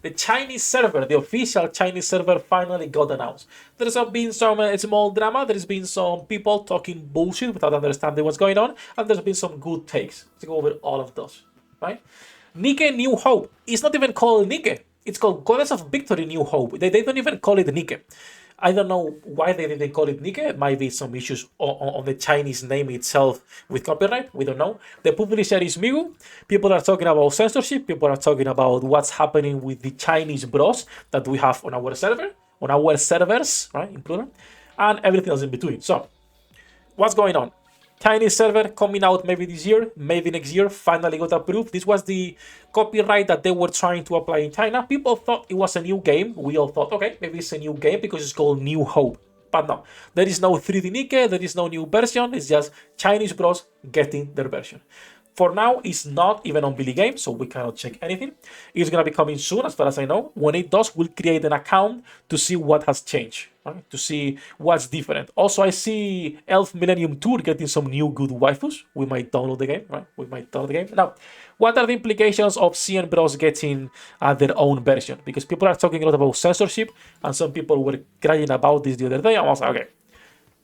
The Chinese server, the official Chinese server, finally got announced. There's been some small drama. There's been some people talking bullshit without understanding what's going on, and there's been some good takes. Let's go over all of those, right? NIKKE New Hope. It's not even called NIKKE. It's called Goddess of Victory New Hope. They don't even call it NIKKE. I don't know why they didn't call it NIKKE. It might be some issues on the Chinese name itself with copyright. We don't know. The publisher is Migu. People are talking about censorship. People are talking about what's happening with the Chinese bros that we have on our server, on our servers, right, in plural, and everything else in between. So, what's going on? Chinese server coming out maybe this year, maybe next year, finally got approved. This was the copyright that they were trying to apply in China. People thought it was a new game. We all thought, okay, maybe it's a new game because it's called New Hope. But no, there is no 3D NIKKE, there is no new version. It's just Chinese bros getting their version. For now, it's not even on Billy Games, so we cannot check anything. It's going to be coming soon, as far as I know. When it does, we'll create an account to see what has changed, right? To see what's different. Also, I see Elf Millennium Tour getting some new good waifus. We might download the game, right? We might download the game. Now, what are the implications of CN Bros getting their own version? Because people are talking a lot about censorship, and some people were crying about this the other day. I was like, okay.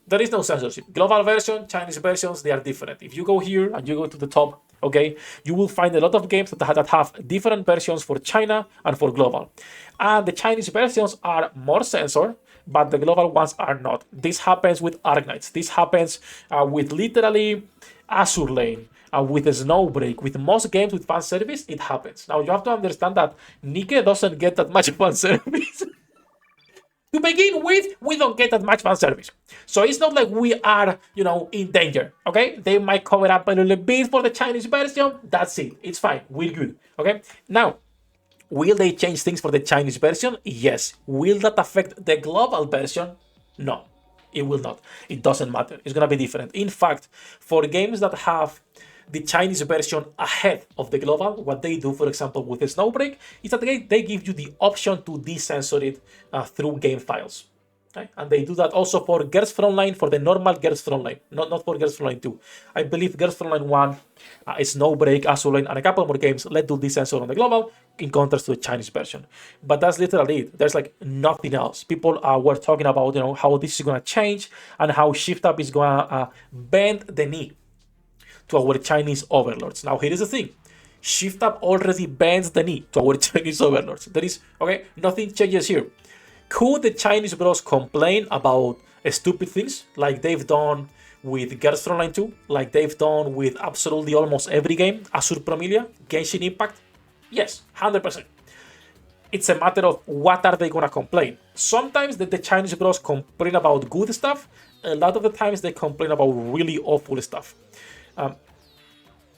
There is no censorship. Global version, Chinese versions, they are different. If you go here and you go to the top, okay, you will find a lot of games that have different versions for China and for global. And the Chinese versions are more censored, but the global ones are not. This happens with Arknights. This happens with literally Azur Lane, with Snowbreak, with most games with fan service, it happens. Now you have to understand that NIKKE doesn't get that much fan service. To begin with, we don't get that much fan service. So it's not like we are, in danger, okay? They might cover up a little bit for the Chinese version. That's it. It's fine. We're good, okay? Now, will they change things for the Chinese version? Yes. Will that affect the global version? No, it will not. It doesn't matter. It's going to be different. In fact, for games that have the Chinese version ahead of the global, what they do, for example, with the Snowbreak, is that they give you the option to decensor it through game files. Okay? And they do that also for Girls Frontline, for the normal Girls Frontline, not for Girls Frontline 2. I believe Girls Frontline 1, Snowbreak, Azur Lane, and a couple more games let do decensor on the global in contrast to the Chinese version. But that's literally it. There's like nothing else. People were talking about how this is going to change and how Shift Up is going to bend the knee to our Chinese overlords. Now, here is the thing. Shift Up already bends the knee to our Chinese overlords. There is, nothing changes here. Could the Chinese bros complain about stupid things like they've done with Girls Frontline 2, like they've done with absolutely almost every game, Azur Promilia, Genshin Impact? Yes, 100%. It's a matter of what are they going to complain. Sometimes the Chinese bros complain about good stuff. A lot of the times they complain about really awful stuff.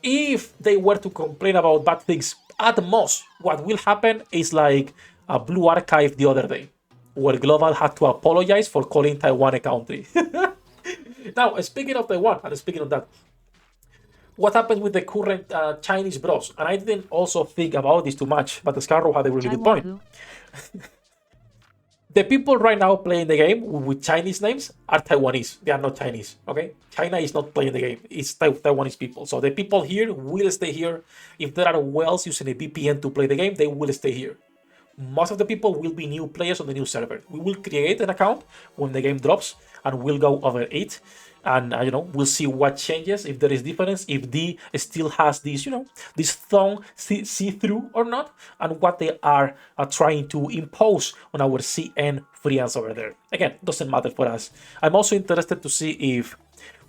If they were to complain about bad things, at most, what will happen is like a Blue Archive the other day, where Global had to apologize for calling Taiwan a country. Now, speaking of Taiwan, and speaking of that, what happens with the current Chinese bros? And I didn't also think about this too much, but Scarrow had a really good point. The people right now playing the game with Chinese names are Taiwanese. They are not Chinese, okay? China is not playing the game. It's Taiwanese people. So the people here will stay here. If there are whales using a VPN to play the game, they will stay here. Most of the people will be new players on the new server. We will create an account when the game drops, and we'll go over it. And, we'll see what changes, if there is difference, if D still has this, this thong see-through or not, and what they are trying to impose on our CN friends over there. Again, doesn't matter for us. I'm also interested to see if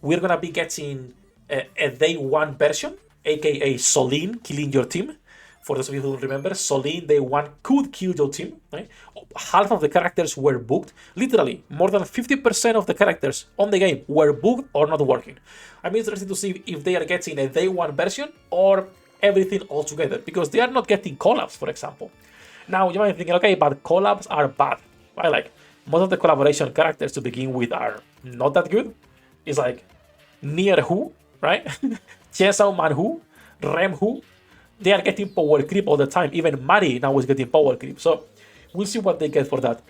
we're going to be getting a day one version, aka Solin killing your team. For those of you who don't remember, Solin day one could kill your team. Right? Half of the characters were booked. Literally, more than 50% of the characters on the game were booked or not working. I'm interested to see if they are getting a day one version or everything all together, because they are not getting collabs, for example. Now, you might be thinking, okay, but collabs are bad. Right? Like, most of the collaboration characters to begin with are not that good. It's like Nier Who, right? Chainsaw Man Who, Rem Who. They are getting power creep all the time. Even Mari now is getting power creep. So we'll see what they get for that.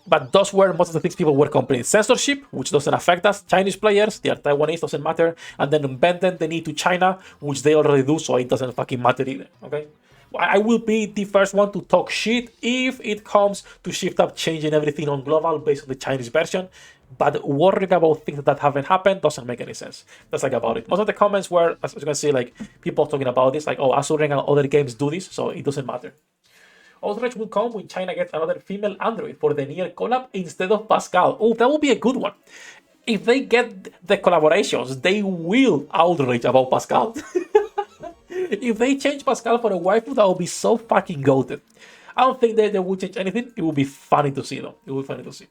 But those were most of the things people were complaining. Censorship, which doesn't affect us. Chinese players, they are Taiwanese, doesn't matter. And then bending the knee to China, which they already do, so it doesn't fucking matter either. Okay. I will be the first one to talk shit if it comes to Shift Up changing everything on global based on the Chinese version. But worrying about things that haven't happened doesn't make any sense. That's like about it. Most of the comments were, as you can see, like people talking about this, like, oh, Azure and other games do this, so it doesn't matter. Outrage will come when China gets another female android for the near collab instead of Pascal. Oh, that would be a good one. If they get the collaborations, they will outrage about Pascal. If they change Pascal for a waifu, that would be so fucking goated. I don't think they will change anything. It will be funny to see, though. It will be funny to see.